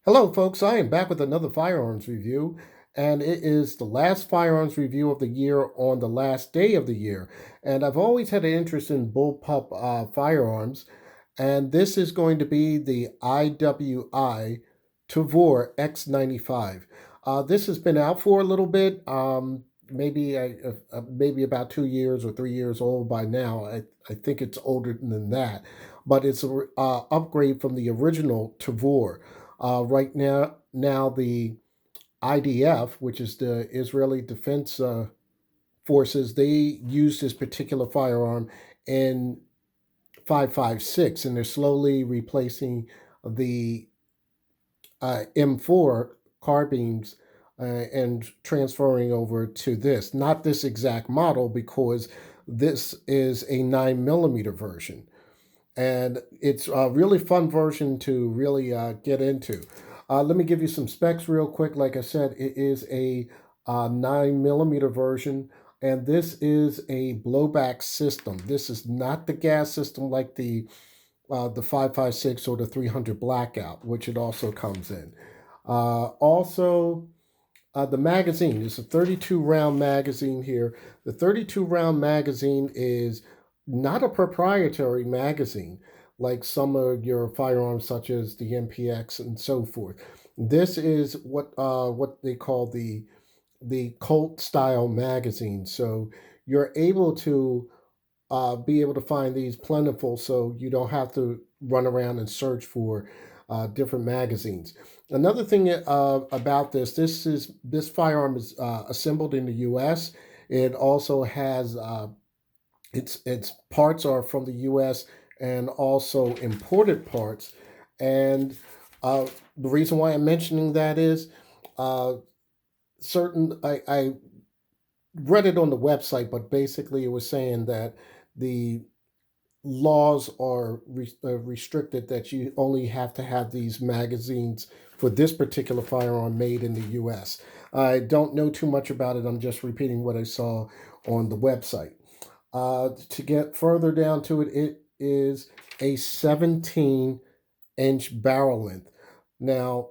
Hello, folks. I am back with another firearms review, and it is the last firearms review of the year on the last day of the year. And I've always had an interest in bullpup firearms, and this is going to be the IWI Tavor X95. This has been out for a little bit, maybe about 2 years or 3 years old by now. I think it's older than that, but it's an upgrade from the original Tavor. Right now the IDF, which is the Israeli Defense Forces, they use this particular firearm in 5.56, and they're slowly replacing the M4 carbines and transferring over to this. Not this exact model, because this is a 9mm version, and it's a really fun version to really get into. Let me give you some specs real quick. Like I said, it is a 9mm version, and this is a blowback system. This is not the gas system like the 5.56 or the 300 blackout, which it also comes in. Also, the magazine is a 32 round magazine here. The 32 round magazine is not a proprietary magazine like some of your firearms, such as the MPX and so forth. This is what they call the Colt style magazine. So you're able to be able to find these plentiful, so you don't have to run around and search for different magazines. Another thing about this firearm is assembled in the U.S. It also has its parts are from the U.S. and also imported parts. And the reason why I'm mentioning that is uh, I read it on the website, but basically it was saying that the laws are restricted, that you only have to have these magazines for this particular firearm made in the US. I don't know too much about it. I'm just repeating what I saw on the website. To get further down to it, it is a 17-inch barrel length. Now,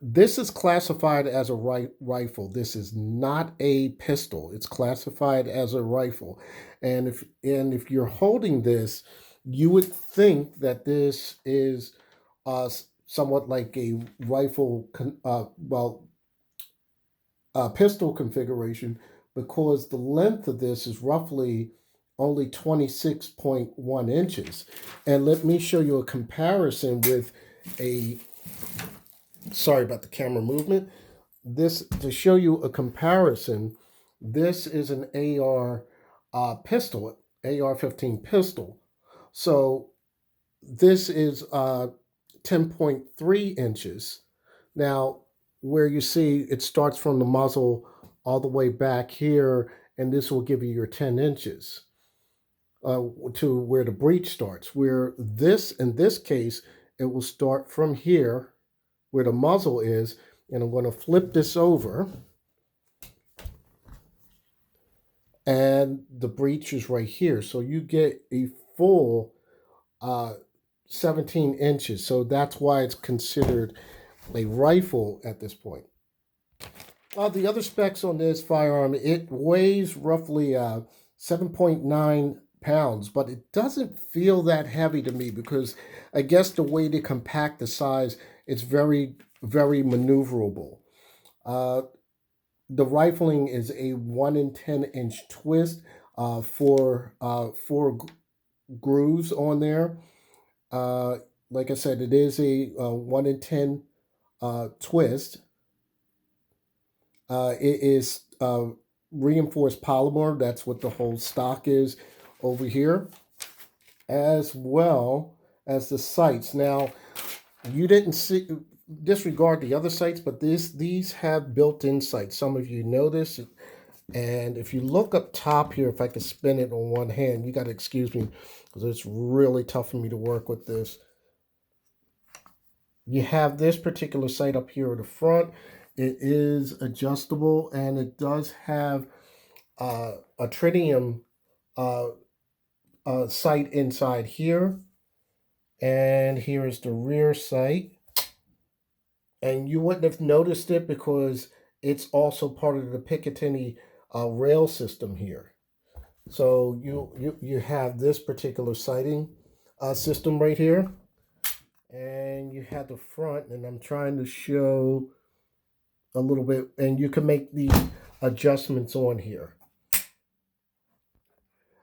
this is classified as a rifle. This is not a pistol. It's classified as a rifle. And if you're holding this, you would think that this is somewhat like a rifle, pistol configuration, because the length of this is roughly only 26.1 inches. And let me show you a comparison with a, sorry about the camera movement. This, to show you a comparison, this is an AR pistol, AR-15 pistol. So this is 10.3 inches. Now, where you see it starts from the muzzle all the way back here, and this will give you your 10 inches to where the breech starts. Where this, in this case, it will start from here, where the muzzle is, and I'm going to flip this over, and the breech is right here. So you get a full uh, 17 inches. So that's why it's considered a rifle at this point. The other specs on this firearm, it weighs roughly 7.9 pounds, but it doesn't feel that heavy to me, because I guess the way they compact the size, it's very, very maneuverable. Uh, the rifling is a 1 in 10-inch twist, four grooves on there. Uh, like I said, it is a 1 in 10 twist. It is reinforced polymer. That's what the whole stock is over here, as well as the sights. Now, you didn't see, disregard the other sights, but these have built-in sights. Some of you know this. And if you look up top here, if I can spin it on one hand, you got to excuse me, because it's really tough for me to work with this. You have this particular sight up here at the front. It is adjustable, and it does have a tritium uh, sight inside here. And here is the rear sight. And you wouldn't have noticed it because it's also part of the Picatinny rail system here. So you have this particular sighting system right here, and you have the front, and I'm trying to show a little bit, and you can make the adjustments on here.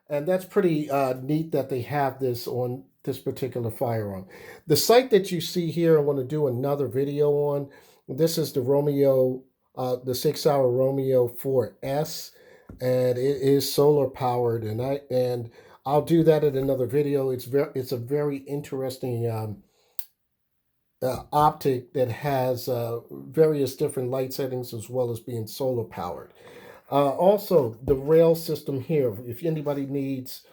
And that's pretty neat that they have this on this particular firearm. The sight that you see here, I want to do another video on. This is the Romeo, the 6-hour Romeo 4S, and it is solar powered. And I'll do that in another video. It's a very interesting optic that has various different light settings as well as being solar powered. Also, the rail system here, if anybody needs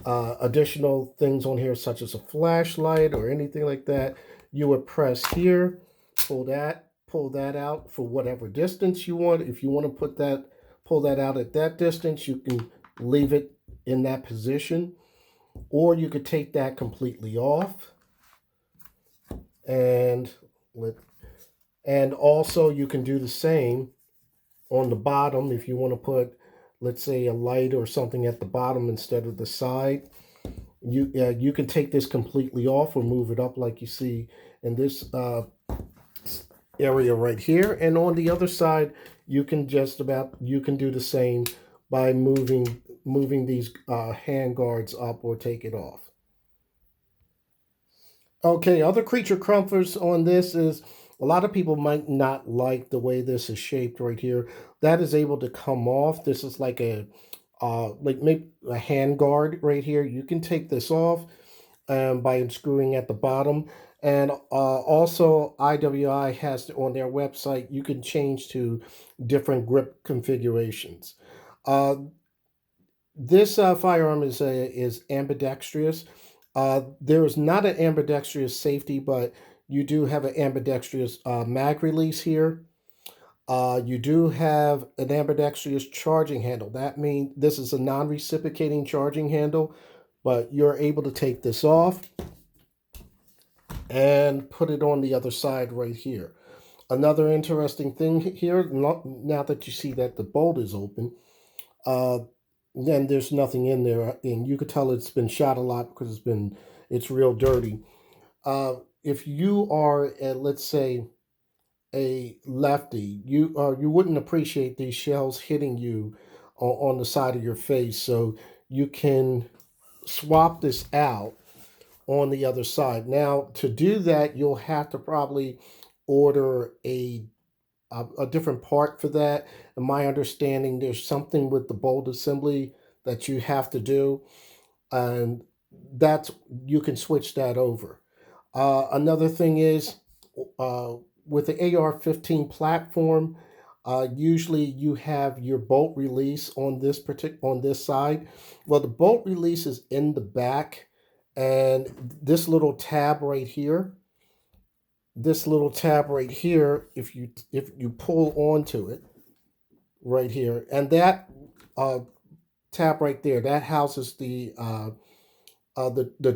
additional things on here, such as a flashlight or anything like that, you would press here, pull that out for whatever distance you want. If you want to pull that out at that distance, you can leave it in that position, or you could take that completely off. And also you can do the same on the bottom if you want to put, let's say, a light or something at the bottom instead of the side. You can take this completely off or move it up like you see in this area right here. And on the other side, you can do the same by moving these hand guards up or take it off. Okay, other creature comforts on this is a lot of people might not like the way this is shaped right here. That is able to come off. This is like maybe a hand guard right here. You can take this off by unscrewing at the bottom. And also IWI has on their website, you can change to different grip configurations. This firearm is ambidextrous. There is not an ambidextrous safety, but you do have an ambidextrous mag release here. You do have an ambidextrous charging handle. That means this is a non-reciprocating charging handle, but you're able to take this off and put it on the other side right here. Another interesting thing here, now that you see that the bolt is open, then there's nothing in there, and you could tell it's been shot a lot because it's real dirty. If you are, let's say, a lefty, you wouldn't appreciate these shells hitting you on the side of your face, so you can swap this out on the other side. Now, to do that, you'll have to probably order a different part for that. In my understanding, there's something with the bolt assembly that you have to do, and you can switch that over. Another thing is with the AR-15 platform, usually you have your bolt release on this side. Well, the bolt release is in the back, and this little tab right here, if you pull onto it right here, and that tab right there, that houses the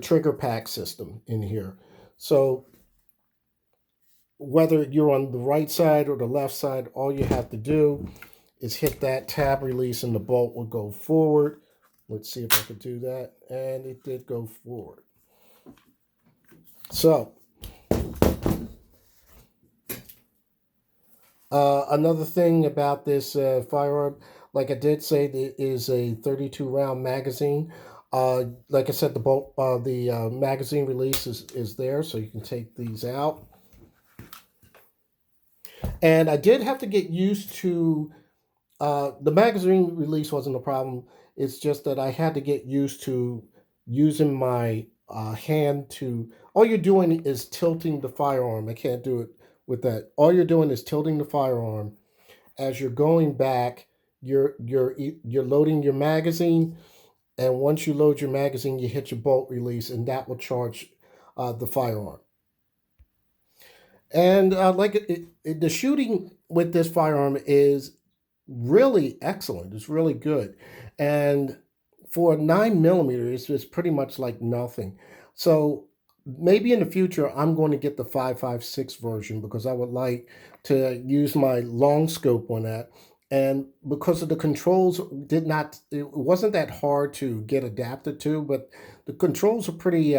trigger pack system in here. So whether you're on the right side or the left side, all you have to do is hit that tab release and the bolt will go forward. Let's see if I could do that. And it did go forward. So another thing about this firearm, like I did say, it is a 32 round magazine. Like I said, the magazine release is there, so you can take these out. And I did have to get used to the magazine release wasn't a problem. It's just that I had to get used to using my hand to. All you're doing is tilting the firearm. I can't do it with that. All you're doing is tilting the firearm. As you're going back, you're loading your magazine, and once you load your magazine, you hit your bolt release, and that will charge the firearm. And the shooting with this firearm is really excellent. It's really good, and for 9 millimeters, it's pretty much like nothing. So maybe in the future, I'm going to get the 5.56 version because I would like to use my long scope on that. And because of the controls, it wasn't that hard to get adapted to, but the controls are pretty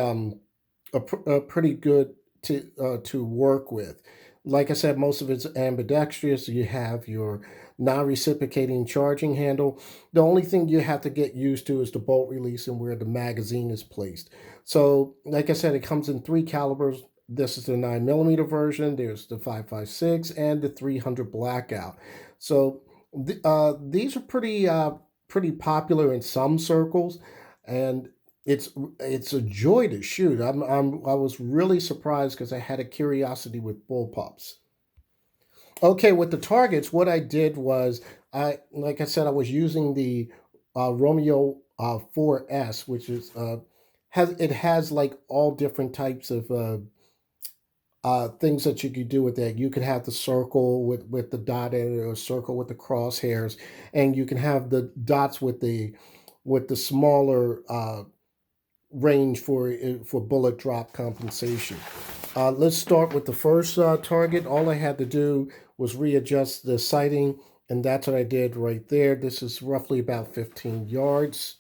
good to work with. Like I said, most of it's ambidextrous. You have your non-reciprocating charging handle. The only thing you have to get used to is the bolt release and where the magazine is placed. So, like I said, it comes in three calibers. This is the 9mm version. There's the 5.56 and the 300 blackout. So these are pretty popular in some circles, and it's a joy to shoot. I was really surprised because I had a curiosity with bullpups. Okay, with the targets, what I did was like I said, I was using the Romeo 4S, which is has like all different types of things that you could do with that. You could have the circle with the dot in it, or circle with the crosshairs, and you can have the dots with the smaller range for bullet drop compensation. Let's start with the first target. All I had to do was readjust the sighting, and that's what I did right there. This is roughly about 15 yards.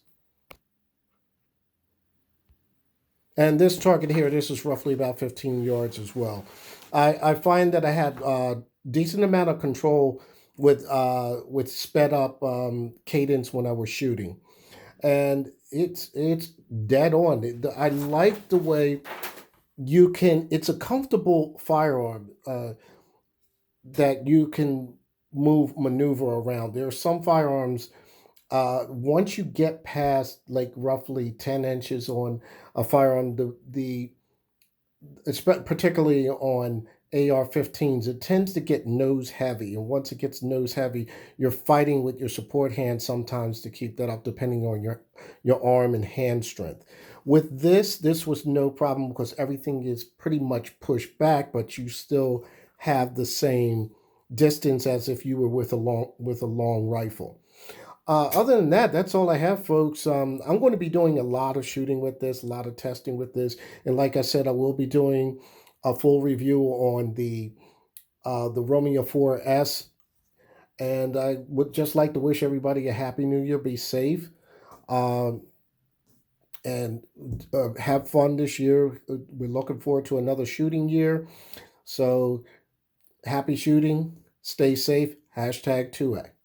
And this target here, this is roughly about 15 yards as well. I find that I had a decent amount of control with sped up cadence when I was shooting, and it's dead on. I like the way you can. It's a comfortable firearm that you can maneuver around. There are some firearms once you get past like roughly 10 inches on a firearm, particularly on AR-15s, it tends to get nose heavy. And once it gets nose heavy, you're fighting with your support hand sometimes to keep that up, depending on your arm and hand strength. With this was no problem because everything is pretty much pushed back, but you still have the same distance as if you were with a long rifle. Other than that, that's all I have, folks. I'm going to be doing a lot of shooting with this, a lot of testing with this, and like I said, I will be doing a full review on the Romeo 4S. And I would just like to wish everybody a happy New Year. Be safe, um, and have fun this year. We're looking forward to another shooting year. So happy shooting. Stay safe. Hashtag 2A.